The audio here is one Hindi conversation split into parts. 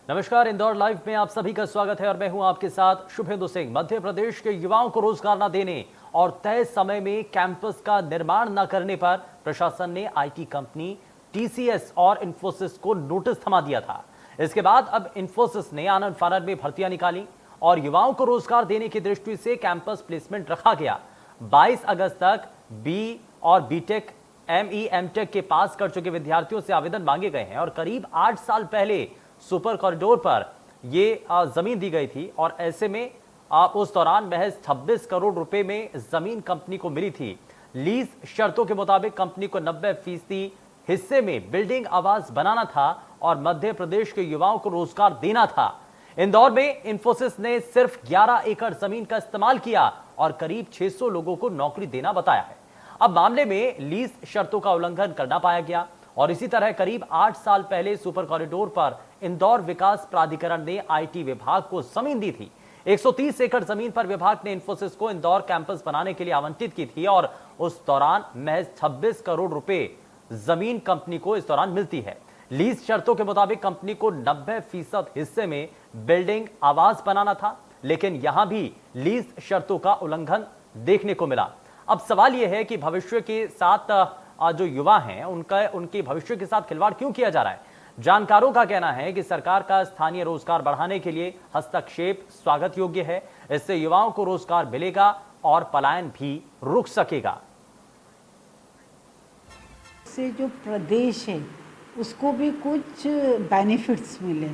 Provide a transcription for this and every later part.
नमस्कार, इंदौर लाइव में आप सभी का स्वागत है और मैं हूं आपके साथ शुभेंदु सिंह। मध्य प्रदेश के युवाओं को रोजगार न देने और तय समय में कैंपस का निर्माण न करने पर प्रशासन ने आईटी कंपनी टीसीएस और इंफोसिस को नोटिस थमा दिया था। इसके बाद अब इंफोसिस ने आनन फानन में भर्तियां निकाली और युवाओं को रोजगार देने की दृष्टि से कैंपस प्लेसमेंट रखा गया। 22 अगस्त तक बी और बीटेक एमटेक के पास कर चुके विद्यार्थियों से आवेदन मांगे गए हैं और करीब 8 साल पहले सुपर कॉरिडोर पर यह जमीन दी गई थी और ऐसे में उस दौरान महज 26 करोड़ रुपए में जमीन कंपनी को मिली थी। लीज शर्तों के मुताबिक कंपनी को 90% हिस्से में बिल्डिंग आवास बनाना था और मध्य प्रदेश के युवाओं को रोजगार देना था। इंदौर में इंफोसिस ने सिर्फ 11 एकड़ जमीन का इस्तेमाल किया और करीब 600 लोगों को नौकरी देना बताया है। अब मामले में लीज शर्तों का उल्लंघन करना पाया गया और इसी तरह करीब 8 साल पहले सुपर कॉरिडोर पर इंदौर विकास प्राधिकरण ने आईटी विभाग को जमीन दी थी। 130 एकड़ जमीन पर विभाग ने इंफोसिस को इंदौर कैंपस बनाने के लिए आवंटित की थी और उस दौरान महज 26 करोड़ रुपए जमीन कंपनी को इस दौरान मिलती है। लीज शर्तों के मुताबिक कंपनी को 90% हिस्से में बिल्डिंग आवास बनाना था, लेकिन यहां भी लीज शर्तों का उल्लंघन देखने को मिला। अब सवाल यह है कि भविष्य के साथ जो युवा हैं उनके भविष्य के साथ खिलवाड़ क्यों किया जा रहा है। जानकारों का कहना है कि सरकार का स्थानीय रोजगार बढ़ाने के लिए हस्तक्षेप स्वागत योग्य है। इससे युवाओं को रोजगार मिलेगा और पलायन भी रुक सकेगा। से जो प्रदेश है उसको भी कुछ बेनिफिट्स मिले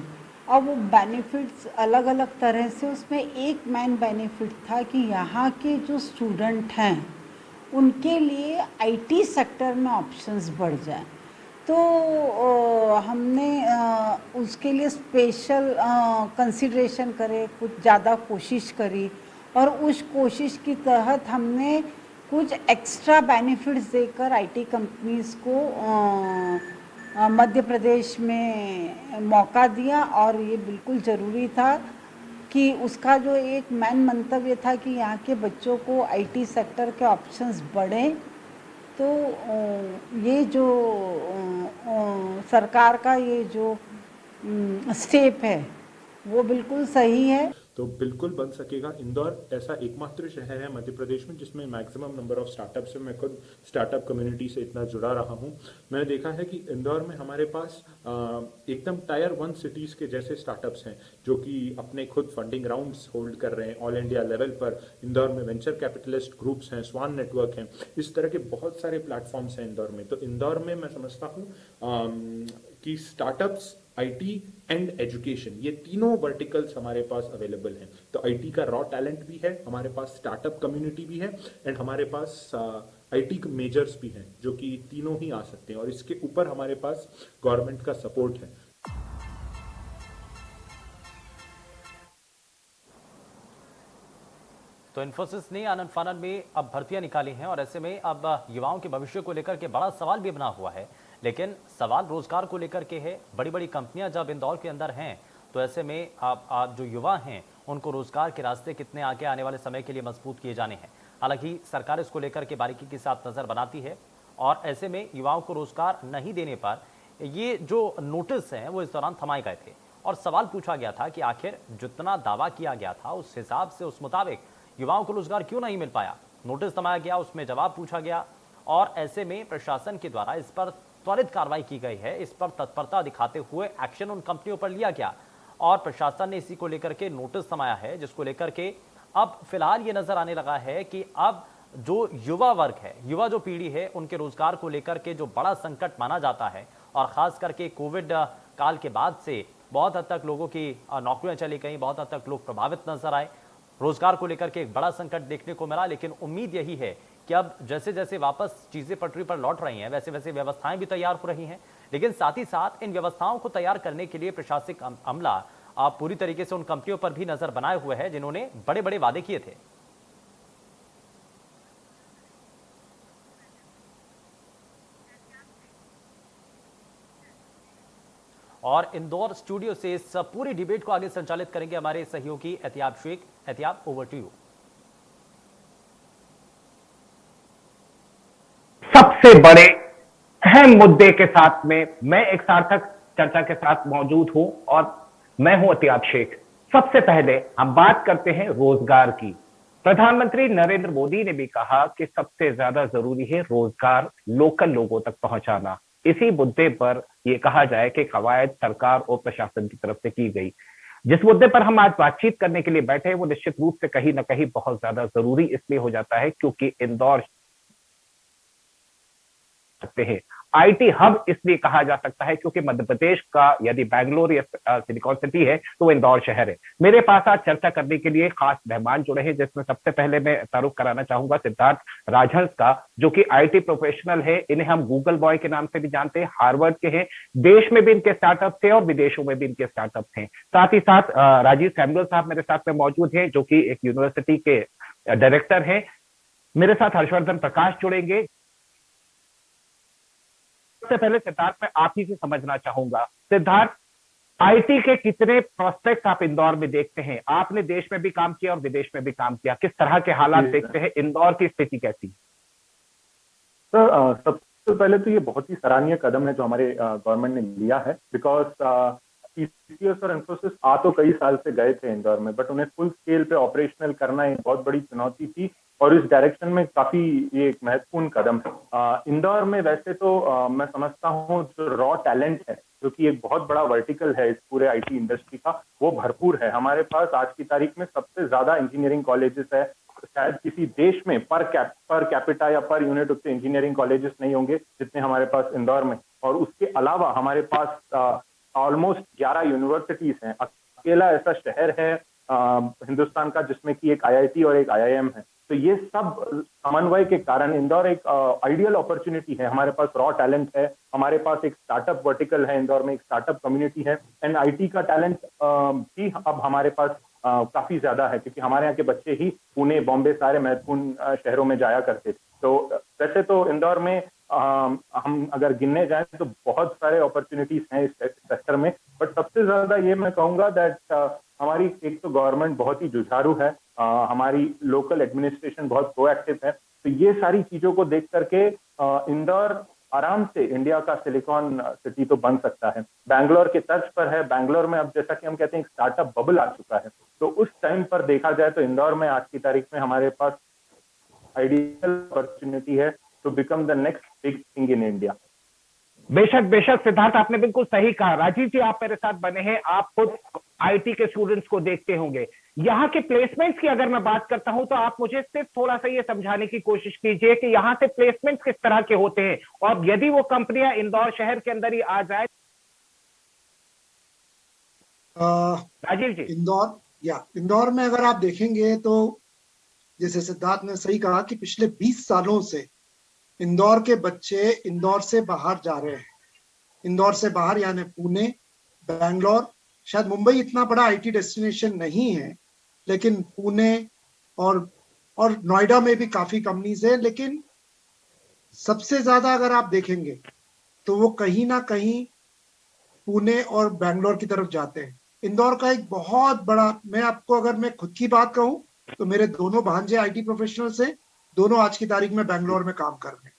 और वो बेनिफिट्स अलग अलग तरह से, उसमें एक मेन बेनिफिट था कि यहाँ के जो स्टूडेंट हैं उनके लिए आईटी सेक्टर में ऑप्शंस बढ़ जाए। तो हमने उसके लिए स्पेशल कंसिडरेशन करे, कुछ ज़्यादा कोशिश करी और उस कोशिश की तहत हमने कुछ एक्स्ट्रा बेनिफिट्स देकर आईटी कंपनीज़ को मध्य प्रदेश में मौका दिया और ये बिल्कुल ज़रूरी था कि उसका जो एक मेन मंतव्य था कि यहाँ के बच्चों को आईटी सेक्टर के ऑप्शंस बढ़े। तो ये जो सरकार का ये जो स्टेप है वो बिल्कुल सही है। तो बिल्कुल बन सकेगा। इंदौर ऐसा एकमात्र शहर है मध्य प्रदेश में जिसमें मैक्सिमम नंबर ऑफ स्टार्टअप्स है। मैं खुद स्टार्टअप कम्युनिटी से इतना जुड़ा रहा हूँ। मैंने देखा है कि इंदौर में हमारे पास एकदम टायर 1 सिटीज़ के जैसे स्टार्टअप्स हैं जो कि अपने खुद फंडिंग राउंड्स होल्ड कर रहे हैं ऑल इंडिया लेवल पर। इंदौर में वेंचर कैपिटलिस्ट ग्रुप्स हैं, स्वान नेटवर्क हैं, इस तरह के बहुत सारे प्लेटफॉर्म्स हैं इंदौर में। तो इंदौर में मैं समझता हूँ कि स्टार्टअप्स, आईटी एंड एजुकेशन, ये तीनों वर्टिकल्स हमारे पास अवेलेबल हैं। तो आईटी का रॉ टैलेंट भी है, हमारे पास स्टार्टअप कम्युनिटी भी है एंड हमारे पास आईटी मेजर्स भी हैं जो कि तीनों ही आ सकते हैं और इसके ऊपर हमारे पास गवर्नमेंट का सपोर्ट है। तो इंफोसिस ने आनन फानन में अब भर्तियां निकाली हैं और ऐसे में अब युवाओं के भविष्य को लेकर के बड़ा सवाल भी बना हुआ है। लेकिन सवाल रोजगार को लेकर के है। बड़ी बड़ी कंपनियां जब इंदौर के अंदर हैं तो ऐसे में आप जो युवा हैं उनको रोजगार के रास्ते कितने आगे आने वाले समय के लिए मजबूत किए जाने हैं। हालांकि सरकार इसको लेकर के बारीकी के साथ नजर बनाती है और ऐसे में युवाओं को रोजगार नहीं देने पर ये जो नोटिस हैं वो इस दौरान थमाए गए थे और सवाल पूछा गया था कि आखिर जितना दावा किया गया था उस हिसाब से, उस मुताबिक युवाओं को रोजगार क्यों नहीं मिल पाया। नोटिस थमाया गया, उसमें जवाब पूछा गया और ऐसे में प्रशासन के द्वारा इस पर त्वरित कार्रवाई की गई है। इस पर तत्परता दिखाते हुए एक्शन उन कंपनियों पर लिया गया और प्रशासन ने इसी को लेकर के नोटिस थमाया है, जिसको लेकर के अब फिलहाल ये नजर आने लगा है कि अब जो युवा वर्ग है, युवा जो पीढ़ी है, उनके रोजगार को लेकर के जो बड़ा संकट माना जाता है और खास करके कोविड काल के बाद से बहुत हद तक लोगों की नौकरियां चली गई, बहुत हद तक लोग प्रभावित नजर आए, रोजगार को लेकर के एक बड़ा संकट देखने को मिला। लेकिन उम्मीद यही है कि अब जैसे जैसे वापस चीजें पटरी पर लौट रही हैं वैसे वैसे व्यवस्थाएं भी तैयार हो रही हैं। लेकिन साथ ही साथ इन व्यवस्थाओं को तैयार करने के लिए प्रशासनिक अमला पूरी तरीके से उन कंपनियों पर भी नजर बनाए हुए है जिन्होंने बड़े बड़े वादे किए थे। और इंदौर स्टूडियो से इस पूरी डिबेट को आगे संचालित करेंगे हमारे सहयोगी Ehtiyab Shaikh. Ehtiyab, over to you. सबसे बड़े अहम मुद्दे के साथ में मैं एक सार्थक चर्चा के साथ मौजूद हूं और मैं हूं अतियाब शेख। सबसे पहले हम बात करते हैं रोजगार की। प्रधानमंत्री नरेंद्र मोदी ने भी कहा कि सबसे ज्यादा जरूरी है रोजगार लोकल लोगों तक पहुंचाना। इसी मुद्दे पर यह कहा जाए कि कवायद सरकार और प्रशासन की तरफ से की गई। जिस मुद्दे पर हम आज बातचीत करने के लिए बैठे हैं वो निश्चित रूप से कहीं ना कहीं बहुत ज्यादा जरूरी इसलिए हो जाता है क्योंकि इंदौर सकते हैं आईटी हब इसलिए कहा जा सकता है क्योंकि मध्य प्रदेश का यदि बैंगलोर या सिलिकॉन सिटी है तो वो इंदौर शहर है। मेरे पास आज चर्चा करने के लिए खास मेहमान जुड़े हैं जिसमें सबसे पहले मैं तारुफ कराना चाहूंगा सिद्धार्थ राजहंस का, जो कि आईटी प्रोफेशनल है। इन्हें हम गूगल बॉय के नाम से भी जानते हैं, हार्वर्ड के हैं, देश में भी इनके स्टार्टअप थे और विदेशों में भी इनके स्टार्टअप थे। साथ ही साथ राजीव सैमुअल साहब मेरे साथ में मौजूद है जो कि एक यूनिवर्सिटी के डायरेक्टर है। मेरे साथ हर्षवर्धन प्रकाश जुड़ेंगे। सबसे पहले सिद्धार्थ मैं आप ही से समझना चाहूंगा, सिद्धार्थ आईटी के कितने प्रोस्पेक्ट आप इंदौर में देखते हैं? आपने देश में भी काम किया और विदेश में भी काम किया, किस तरह के हालात देखते हैं? इंदौर की स्थिति कैसी? सर, सबसे पहले तो ये बहुत ही सराहनीय कदम है जो हमारे गवर्नमेंट ने लिया है, बिकॉज टीसीएस और इंफोसिस आ तो कई साल से गए थे इंदौर में, बट उन्हें फुल स्केल पे ऑपरेशनल करना एक बहुत बड़ी चुनौती थी और इस डायरेक्शन में काफी ये एक महत्वपूर्ण कदम है। इंदौर में वैसे तो मैं समझता हूँ जो रॉ टैलेंट है, जो कि एक बहुत बड़ा वर्टिकल है इस पूरे आईटी इंडस्ट्री का, वो भरपूर है। हमारे पास आज की तारीख में सबसे ज्यादा इंजीनियरिंग कॉलेजेस है। शायद किसी देश में पर कैपिटा या पर यूनिट उतने इंजीनियरिंग कॉलेजेस नहीं होंगे जितने हमारे पास इंदौर में। और उसके अलावा हमारे पास ऑलमोस्ट 11 यूनिवर्सिटीज हैं। अकेला ऐसा शहर है हिंदुस्तान का जिसमें कि एक आईआईटी और एक आईआईएम है। तो ये सब समन्वय के कारण इंदौर एक आइडियल अपॉर्चुनिटी है। हमारे पास रॉ टैलेंट है, हमारे पास एक स्टार्टअप वर्टिकल है, इंदौर में एक स्टार्टअप कम्युनिटी है, एंड आईटी का टैलेंट भी अब हमारे पास काफी ज्यादा है क्योंकि हमारे यहाँ के बच्चे ही पुणे, बॉम्बे सारे महत्वपूर्ण शहरों में जाया करते थे। तो वैसे तो इंदौर में हम अगर गिनने जाएं तो बहुत सारे अपॉर्चुनिटीज हैं इस सेक्टर में, बट सबसे ज्यादा ये मैं कहूंगा दैट हमारी एक तो गवर्नमेंट बहुत ही जुझारू है, हमारी लोकल एडमिनिस्ट्रेशन बहुत प्रोएक्टिव है। तो ये सारी चीजों को देख करके इंदौर आराम से इंडिया का सिलिकॉन सिटी तो बन सकता है। बैंगलोर के तर्ज पर है। बैंगलोर में अब जैसा कि हम कहते हैं एक स्टार्टअप बबल आ चुका है, तो उस टाइम पर देखा जाए तो इंदौर में आज की तारीख में हमारे पास आइडियल अपॉर्चुनिटी है to become the next big thing in India. बेशक बेशक सिद्धार्थ, आपने बिल्कुल सही कहा। राजीव जी, आप मेरे साथ बने हैं, आप खुद आईटी के स्टूडेंट्स को देखते होंगे। यहाँ के प्लेसमेंट्स की अगर मैं बात करता हूं तो आप मुझे सिर्फ थोड़ा सा ये समझाने की कोशिश कीजिए कि यहाँ से प्लेसमेंट्स किस तरह के होते हैं और यदि वो कंपनियां इंदौर शहर के अंदर ही आ जाए। राजीव जी, इंदौर में अगर आप देखेंगे तो जैसे सिद्धार्थ ने सही कहा कि पिछले 20 सालों से इंदौर के बच्चे इंदौर से बाहर जा रहे हैं। इंदौर से बाहर यानी पुणे, बैंगलोर, शायद मुंबई इतना बड़ा आईटी डेस्टिनेशन नहीं है, लेकिन पुणे और नोएडा में भी काफी कंपनीज है। लेकिन सबसे ज्यादा अगर आप देखेंगे तो वो कहीं ना कहीं पुणे और बैंगलोर की तरफ जाते हैं। इंदौर का एक बहुत बड़ा, मैं आपको अगर मैं खुद की बात कहूं तो मेरे दोनों भांजे आईटी प्रोफेशनल से, दोनों आज की तारीख में बैंगलोर में काम कर रहे हैं।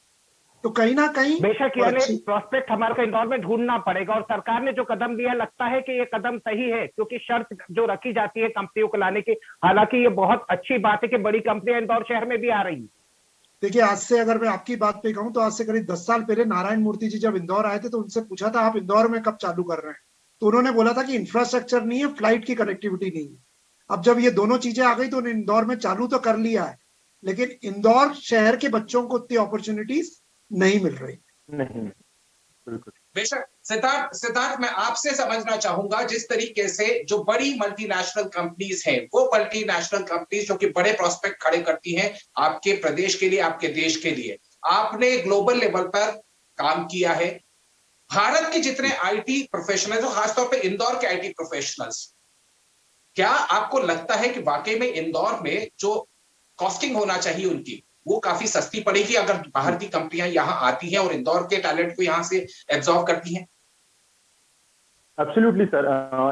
तो कहीं ना कहीं बेशक यानी प्रोस्पेक्ट हमारे को इंदौर में ढूंढना पड़ेगा और सरकार ने जो कदम लिया लगता है कि ये कदम सही है क्योंकि शर्त जो रखी जाती है कंपनियों को लाने की, हालांकि ये बहुत अच्छी बात है कि बड़ी कंपनियां इंदौर शहर में भी आ रही है। देखिए, आज से अगर मैं आपकी बात पे कहूं तो आज से करीब 10 साल पहले नारायण मूर्ति जी जब इंदौर आए थे तो उनसे पूछा था आप इंदौर में कब चालू कर रहे हैं, तो उन्होंने बोला था कि इंफ्रास्ट्रक्चर नहीं है, फ्लाइट की कनेक्टिविटी नहीं है। अब जब ये दोनों चीजें आ गई तो उन्होंने इंदौर में चालू तो कर लिया है, लेकिन इंदौर शहर के बच्चों को उतनी अपॉर्चुनिटीज नहीं मिल रही। नहीं, बिल्कुल। बेशक सिद्धार्थ, मैं आपसे समझना चाहूंगा जिस तरीके से जो बड़ी मल्टीनेशनल कंपनीज हैं, वो मल्टीनेशनल कंपनीज जो कि बड़े प्रोस्पेक्ट खड़े करती हैं आपके प्रदेश के लिए, आपके देश के लिए, आपने ग्लोबल लेवल पर काम किया है। भारत के जितने आईटी प्रोफेशनल्स, खासतौर पे इंदौर के आईटी प्रोफेशनल्स, क्या आपको लगता है कि वाकई में इंदौर में जो कॉस्टिंग होना चाहिए उनकी, वो काफी सस्ती पड़ेगी अगर बाहर की कंपनियां यहाँ आती हैं और इंदौर के टैलेंट को यहाँ से एब्जॉर्ब करती हैं? एब्सोल्युटली सर,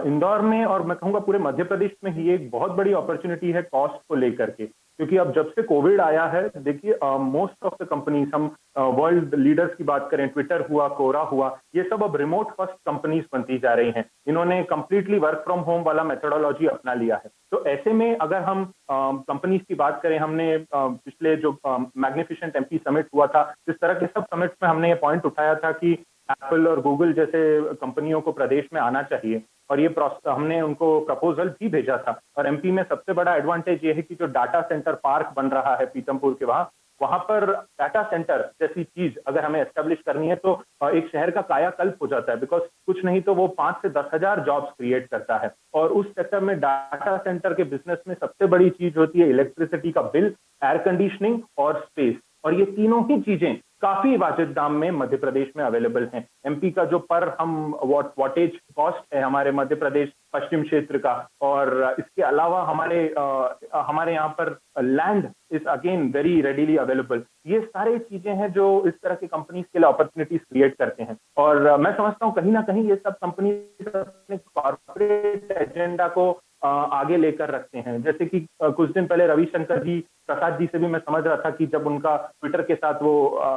इंदौर में और मैं कहूँगा पूरे मध्य प्रदेश में ही एक बहुत बड़ी अपॉर्चुनिटी है कॉस्ट को लेकर के। क्योंकि अब जब से कोविड आया है, देखिए मोस्ट ऑफ द कंपनीज, हम वर्ल्ड लीडर्स की बात करें, ट्विटर हुआ, कोरा हुआ, ये सब अब रिमोट फर्स्ट कंपनीज बनती जा रही हैं। इन्होंने कंप्लीटली वर्क फ्रॉम होम वाला मेथोडोलॉजी अपना लिया है। तो ऐसे में अगर हम कंपनीज की बात करें, हमने पिछले जो मैग्निफिसेंट एमपी समिट हुआ था, इस तरह के सब समिट्स में हमने ये पॉइंट उठाया था कि एप्पल और गूगल जैसे कंपनियों को प्रदेश में आना चाहिए, और ये हमने उनको प्रपोजल भी भेजा था। और एमपी में सबसे बड़ा एडवांटेज ये है कि जो डाटा सेंटर पार्क बन रहा है पीतमपुर के वहां पर डाटा सेंटर जैसी चीज अगर हमें एस्टेब्लिश करनी है तो एक शहर का कायाकल्प हो जाता है, बिकॉज कुछ नहीं तो वो 5 से 10 हजार जॉब्स क्रिएट करता है। और उस सेक्टर में डाटा सेंटर के बिजनेस में सबसे बड़ी चीज होती है इलेक्ट्रिसिटी का बिल, एयर कंडीशनिंग और स्पेस, और ये तीनों ही चीजें काफी वाजिब दाम में मध्य प्रदेश में अवेलेबल हैं। एमपी का जो पर हम वॉटेज कॉस्ट है हमारे मध्य प्रदेश पश्चिम क्षेत्र का, और इसके अलावा हमारे यहाँ पर land is again very readily available. ये सारी चीजें हैं जो इस तरह की कंपनीज के लिए अपॉर्चुनिटीज क्रिएट करते हैं। और मैं समझता हूँ कहीं ना कहीं ये सब कंपनीज अपने कॉर्पोरेट एजेंडा को आगे लेकर रखते हैं। जैसे कि कुछ दिन पहले रविशंकर जी प्रसाद जी से भी मैं समझ रहा था कि जब उनका ट्विटर के साथ वो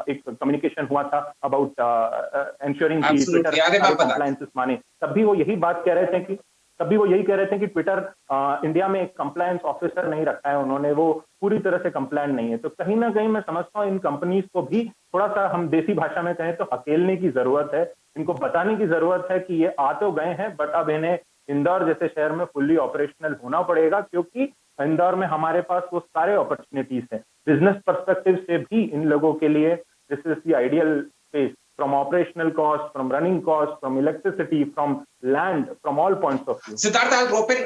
एक कम्युनिकेशन हुआ था अबाउट एंश्योरिंग की ट्विटर कंप्लायंसेस माने, तब भी वो यही बात कह रहे थे कि ट्विटर इंडिया में एक कंप्लायंस ऑफिसर नहीं रखा है उन्होंने, वो पूरी तरह से कंप्लायंट नहीं है। तो कहीं ना कहीं मैं समझता हूँ इन कंपनीज को भी थोड़ा सा, हम देसी भाषा में कहें तो हकेलने की जरूरत है। इनको बताने की जरूरत है कि ये आ तो गए हैं, बट अब इन्हें इंदौर जैसे शहर में फुल्ली ऑपरेशनल होना पड़ेगा, क्योंकि इंदौर में हमारे पास वो सारे अपॉर्चुनिटीज हैं। बिजनेस पर्सपेक्टिव से भी इन लोगों के लिए this is the ideal space, from operational cost, from running cost, from electricity, from land, from all points of view. Siddharth, आज रोपिन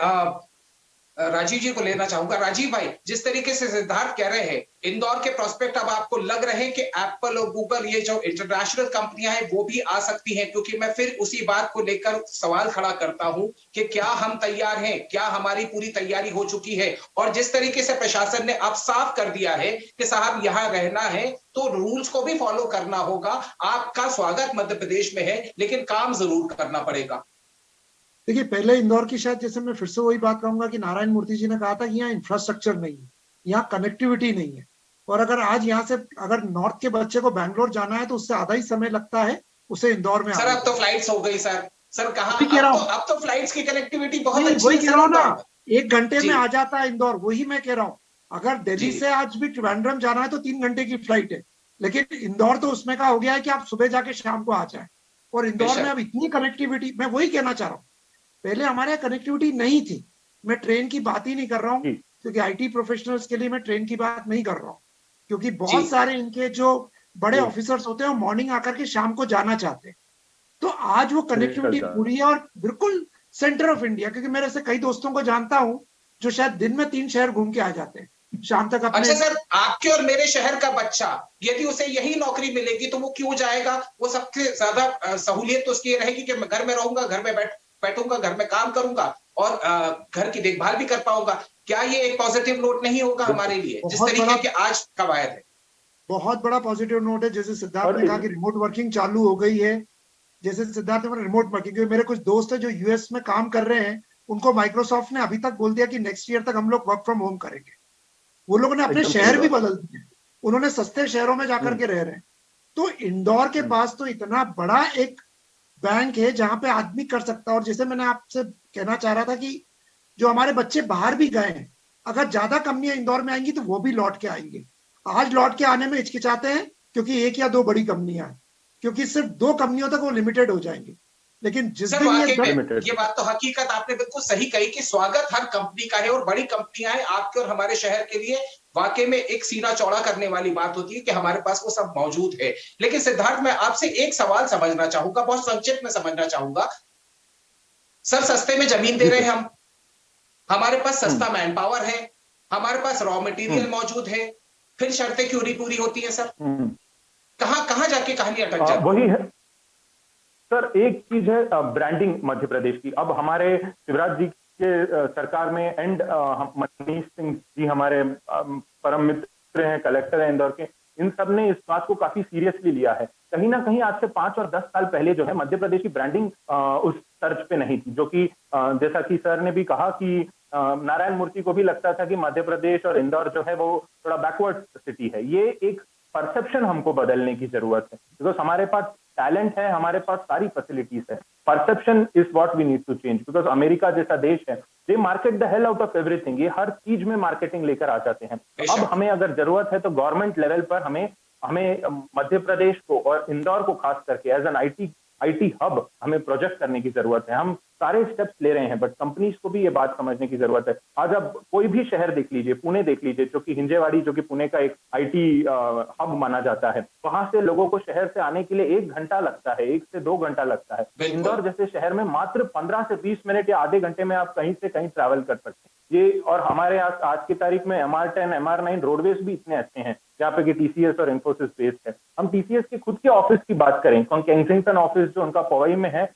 राजीव जी को लेना चाहूंगा। राजीव भाई, जिस तरीके से सिद्धार्थ कह रहे हैं, इंदौर के प्रोस्पेक्ट अब आपको लग रहे हैं कि एप्पल और गूगल, ये जो इंटरनेशनल कंपनियां हैं, वो भी आ सकती हैं? क्योंकि मैं फिर उसी बात को लेकर सवाल खड़ा करता हूं कि क्या हम तैयार हैं, क्या हमारी पूरी तैयारी हो चुकी है? और जिस तरीके से प्रशासन ने अब साफ कर दिया है कि साहब यहां रहना है तो रूल्स को भी फॉलो करना होगा। आपका स्वागत मध्य प्रदेश में है, लेकिन काम जरूर करना पड़ेगा। देखिए, पहले इंदौर की, शायद जैसे मैं फिर से वही बात कहूंगा कि नारायण मूर्ति जी ने कहा था कि यहाँ इंफ्रास्ट्रक्चर नहीं है, यहाँ कनेक्टिविटी नहीं है। और अगर आज यहाँ से अगर नॉर्थ के बच्चे को बैंगलोर जाना है तो उससे आधा ही समय लगता है उसे इंदौर में। सर अब तो फ्लाइट्स हो गई सर कहाँ, अब तो फ्लाइट्स की कनेक्टिविटी बहुत अच्छी है। वही कह रहा हूँ ना, 1 घंटे में आ जाता है इंदौर, वही मैं कह रहा हूँ। अगर दिल्ली से आज भी ट्रिवेंड्रम जाना है तो 3 घंटे की फ्लाइट है, लेकिन इंदौर तो उसमें का हो गया है कि आप सुबह जाके शाम को आ जाए। और इंदौर में अब इतनी कनेक्टिविटी, मैं वही कहना चाह रहा हूँ, पहले हमारे यहाँ कनेक्टिविटी नहीं थी। मैं ट्रेन की बात ही नहीं कर रहा हूँ, क्योंकि आईटी प्रोफेशनल्स के लिए मैं ट्रेन की बात नहीं कर रहा हूँ, क्योंकि बहुत सारे इनके जो बड़े ऑफिसर्स होते हैं वो मॉर्निंग आकर के शाम को जाना चाहते हैं। तो आज वो कनेक्टिविटी पूरी है, और बिल्कुल सेंटर ऑफ इंडिया। क्योंकि मेरे से कई दोस्तों को जानता हूँ जो शायद दिन में 3 शहर घूम के आ जाते हैं शाम तक अपने। अच्छा सर, आपके और मेरे शहर का बच्चा यदि उसे यही नौकरी मिलेगी तो वो क्यों जाएगा? वो सबसे ज्यादा सहूलियत तो उसकी रहेगी कि मैं घर में रहूंगा, घर में बैठूंगा, घर में काम करूंगा और घर की देखभाल भी कर पाऊंगा। क्या ये एक पॉजिटिव नोट नहीं होगा हमारे लिए, जिस तरीके के आज कवायद है? बहुत बड़ा पॉजिटिव नोट है। जैसे सिद्धार्थ ने कहा कि रिमोट वर्किंग चालू हो गई है, जैसे सिद्धार्थ ने रिमोट वर्किंग, क्योंकि मेरे कुछ दोस्त है जो यूएस में काम कर रहे हैं, उनको माइक्रोसॉफ्ट ने अभी तक बोल दिया कि नेक्स्ट ईयर तक हम लोग वर्क फ्रॉम होम करेंगे। वो लोगों ने अपने शहर भी बदल दिए, उन्होंने सस्ते शहरों में जाकर के रह रहे हैं। तो इंदौर के पास तो इतना बड़ा एक बैंक है जहां पे आदमी कर सकता है। और जैसे मैंने आपसे कहना चाह रहा था कि जो हमारे बच्चे बाहर भी गए हैं, अगर ज्यादा कंपनियां इंदौर में आएंगी तो वो भी लौट के आएंगे। आज लौट के आने में हिचकिचाते हैं क्योंकि 1 या 2 बड़ी कंपनियां हैं, क्योंकि सिर्फ 2 कंपनियों तक वो लिमिटेड हो जाएंगे। लेकिन जिस दिन ये बात तो हकीकत आपने बिल्कुल सही कही कि स्वागत हर कंपनी का है, और बड़ी कंपनियां हैं आपके और हमारे शहर के लिए वाकई में एक सीना चौड़ा करने वाली बात होती है कि हमारे पास वो सब मौजूद है। लेकिन सिद्धार्थ, मैं आपसे एक सवाल समझना चाहूंगा, बहुत संक्षिप्त में समझना चाहूंगा। सर, सस्ते में जमीन दे रहे हैं हम, हमारे पास सस्ता मैन पावर है, हमारे पास रॉ मटेरियल मौजूद है, फिर शर्तें क्यों नहीं पूरी होती है सर? कहां जाके कहानी अटक जाती है? वही है सर, एक चीज है ब्रांडिंग मध्य प्रदेश की। अब हमारे शिवराज जी के सरकार में एंड मनीष सिंह जी हमारे परम मित्र हैं, कलेक्टर हैं इंदौर के, इन सब ने इस बात को काफी सीरियसली लिया है। कहीं ना कहीं आज से 5 और 10 साल पहले जो है मध्य प्रदेश की ब्रांडिंग उस तर्ज पे नहीं थी, जो कि जैसा कि सर ने भी कहा कि नारायण मूर्ति को भी लगता था कि मध्य प्रदेश और इंदौर जो है वो थोड़ा बैकवर्ड सिटी है। ये एक परसेप्शन हमको बदलने की जरूरत है, बिकॉज हमारे पास टैलेंट है, हमारे पास सारी फैसिलिटीज है। Perception is what we need to change, because America जैसा देश है, they market the hell out of everything, ये हर चीज में मार्केटिंग लेकर आ जाते हैं। तो अब हमें अगर जरूरत है तो गवर्नमेंट लेवल पर हमें मध्य प्रदेश को और इंदौर को खास करके एज एन आईटी हब हमें प्रोजेक्ट करने की जरूरत है। हम सारे स्टेप्स ले रहे हैं, बट कंपनीज को भी ये बात समझने की जरूरत है। आज आप कोई भी शहर देख लीजिए, पुणे देख लीजिए, जो कि हिंजेवाड़ी, जो कि पुणे का एक आईटी हब माना जाता है, वहां से लोगों को शहर से आने के लिए 1 घंटा लगता है, 1 से 2 घंटा लगता है। इंदौर जैसे शहर में मात्र 15 से 20 मिनट या आधे घंटे में आप कहीं से कहीं ट्रैवल कर सकते हैं। ये और हमारे यहाँ आज की तारीख में MR10 MR9 रोडवेज भी इतने अच्छे हैं, जहाँ पे कि TCS और इन्फोसिस बेस्ड है। हम TCS के खुद के ऑफिस की बात करें, केंसिंगटन ऑफिस जो उनका पवई में है,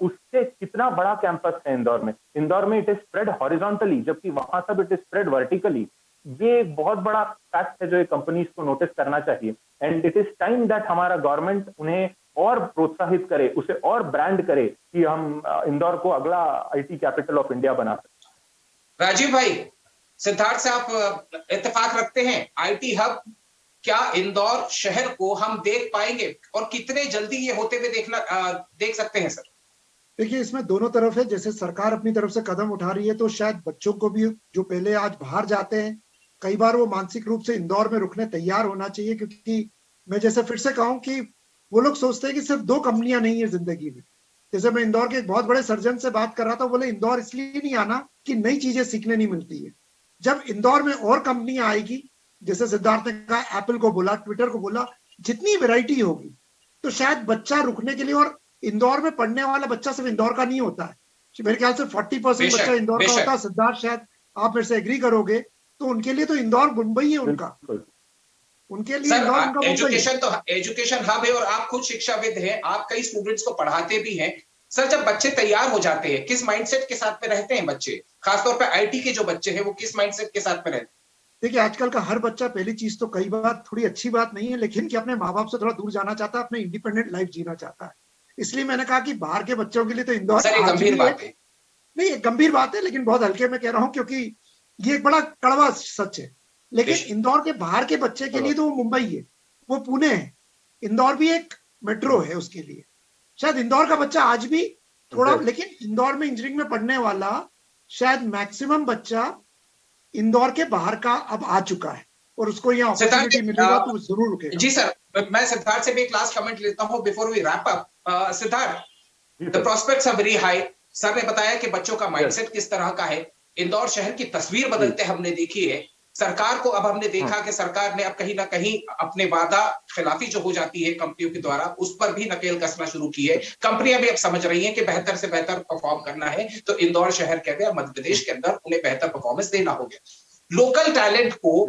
उससे कितना बड़ा कैंपस है इंदौर में। इंदौर में इट इज स्प्रेड हॉरिजॉन्टली, जबकि वहां सब इट इज स्प्रेड वर्टिकली। ये एक बहुत बड़ा फैक्ट है जो ये कंपनीज को नोटिस करना चाहिए। And it is time that हमारा गवर्नमेंट उन्हें और प्रोत्साहित करे, उसे और ब्रांड करे कि हम इंदौर को अगला आईटी कैपिटल ऑफ इंडिया बना सकते। राजीव भाई, सिद्धार्थ से आप इत्तेफाक रखते हैं, आईटी हब क्या इंदौर शहर को हम देख पाएंगे और कितने जल्दी ये होते हुए देख सकते हैं सर? देखिए, इसमें दोनों तरफ है। जैसे सरकार अपनी तरफ से कदम उठा रही है, तो शायद बच्चों को भी जो पहले आज बाहर जाते हैं, कई बार वो मानसिक रूप से इंदौर में रुकने तैयार होना चाहिए। क्योंकि मैं जैसे फिर से कहूं कि वो लोग सोचते हैं कि सिर्फ 2 कंपनियां नहीं है जिंदगी में। जैसे मैं इंदौर के एक बहुत बड़े सर्जन से बात कर रहा था, बोले इंदौर इसलिए नहीं आना कि नई चीजें सीखने नहीं मिलती है। जब इंदौर में और कंपनियां आएगी, जैसे सिद्धार्थ ने कहा, एप्पल को बोला, ट्विटर को बोला, जितनी वैरायटी होगी तो शायद बच्चा रुकने के लिए, और इंदौर में पढ़ने वाला बच्चा सिर्फ इंदौर का नहीं होता है। मेरे ख्याल से 40% बच्चा इंदौर का होता है। सिद्धार्थ, शायद आप मेरे से एग्री करोगे, तो उनके लिए तो इंदौर मुंबई है उनका, उनके लिए इंदौर उनका एजुकेशन तो एजुकेशन हब है। और आप खुद शिक्षाविद हैं, आप कई स्टूडेंट्स को पढ़ाते भी हैं सर। जब बच्चे तैयार हो जाते हैं, किस माइंडसेट के साथ में रहते हैं बच्चे, खासतौर पर आईटी के जो बच्चे हैं, वो किस माइंडसेट के साथ में रहते हैं? देखिए, आजकल का हर बच्चा, पहली चीज तो कई बार थोड़ी अच्छी बात नहीं है, लेकिन कि अपने माँ बाप से थोड़ा दूर जाना चाहता है, अपने इंडिपेंडेंट लाइफ जीना चाहता है। इसलिए मैंने कहा कि बाहर के बच्चों के लिए तो इंदौर गंभीर बात है। नहीं, एक गंभीर बात है, लेकिन बहुत हल्के में कह रहा हूँ, क्योंकि ये एक बड़ा कड़वा सच है। लेकिन इंदौर के बाहर के बच्चे के लिए तो वो मुंबई है, वो पुणे है, इंदौर भी एक मेट्रो है उसके लिए। शायद इंदौर का बच्चा आज भी थोड़ा, लेकिन इंदौर में इंजीनियरिंग में पढ़ने वाला शायद मैक्सिमम बच्चा इंदौर के बाहर का अब आ चुका है, और उसको यहाँ अपॉर्चुनिटी मिलेगा तो जरूर रुकेगा। जी सर, मैं सिद्धार्थ से भी एक लास्ट कमेंट लेता हूं before we wrap up. Siddharth, the prospects are very high. Sir ने बताया कि बच्चों का माइंडसेट किस तरह का है। इंदौर शहर की तस्वीर बदलते हमने देखी है। सरकार को अब हमने देखा कि सरकार ने अब कहीं ना कहीं अपने वादा खिलाफी जो हो जाती है कंपनियों के द्वारा, उस पर भी नकेल कसना शुरू की है। कंपनियां भी अब समझ रही हैं कि बेहतर से बेहतर परफॉर्म करना है, तो इंदौर शहर के अंदर, मध्य प्रदेश के अंदर उन्हें बेहतर परफॉर्मेंस देना होगा। लोकल टैलेंट को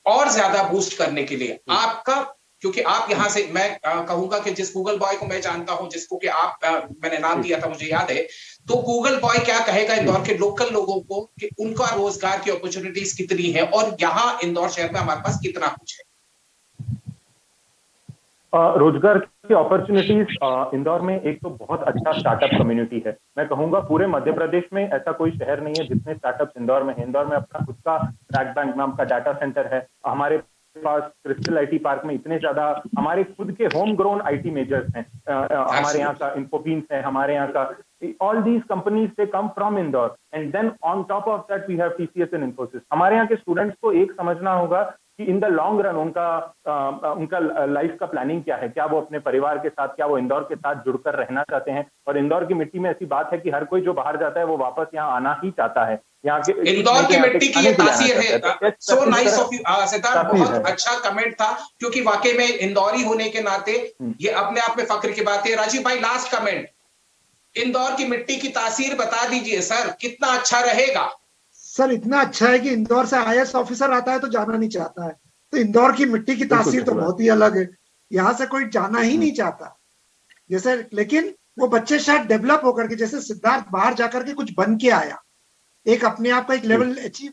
और ज्यादा बूस्ट करने के लिए आपका, क्योंकि आप यहां से, मैं कहूंगा कि जिस गूगल बॉय को मैं जानता हूं, जिसको कि आप मैंने नाम दिया था, मुझे याद है, तो गूगल बॉय क्या कहेगा इंदौर के लोकल लोगों को कि उनका रोजगार की अपॉर्चुनिटीज कितनी है और यहाँ इंदौर शहर में हमारे पास कितना कुछ है? रोजगार की अपॉर्चुनिटीज इंदौर में एक तो बहुत अच्छा स्टार्टअप कम्युनिटी है। मैं कहूंगा पूरे मध्य प्रदेश में ऐसा कोई शहर नहीं है जितने स्टार्टअप्स इंदौर में है। इंदौर में अपना खुद का ट्रैक बैंक नाम का डाटा सेंटर है। हमारे पास क्रिस्टल आईटी पार्क में इतने ज्यादा हमारे खुद के होम ग्रोन आईटी मेजर्स हैं। हमारे यहाँ का इन्फोबीन्स है, हमारे यहाँ का, all these companies they come from Indore, and then on top of that we have TCS and Infosys। हमारे यहाँ के स्टूडेंट्स को एक समझना होगा कि इन द लॉन्ग रन उनका लाइफ का प्लानिंग क्या है। क्या वो अपने परिवार के साथ, क्या वो इंदौर के साथ जुड़कर रहना चाहते हैं। और इंदौर की मिट्टी में ऐसी बात है कि हर कोई जो बाहर जाता है वो वापस यहाँ आना ही चाहता है। यहाँ के इंदौर की मिट्टी की ये तासीर है। So nice of you Siddharth, बहुत अच्छा कमेंट था, क्योंकि वाकई में इंदौरी होने के नाते ये अपने आप में फख्र की बात है। राजीव भाई, लास्ट कमेंट, इंदौर की मिट्टी की तासीर बता दीजिए सर, कितना अच्छा रहेगा? सर, इतना अच्छा है कि इंदौर से IAS ऑफिसर आता है तो जाना नहीं चाहता है। तो इंदौर की मिट्टी की तासीर तो बहुत ही अलग है, यहाँ से कोई जाना ही नहीं चाहता। जैसे, लेकिन वो बच्चे शायद डेवलप होकर के, जैसे सिद्धार्थ बाहर जाकर के कुछ बन के आया, एक अपने आप का एक लेवल अचीव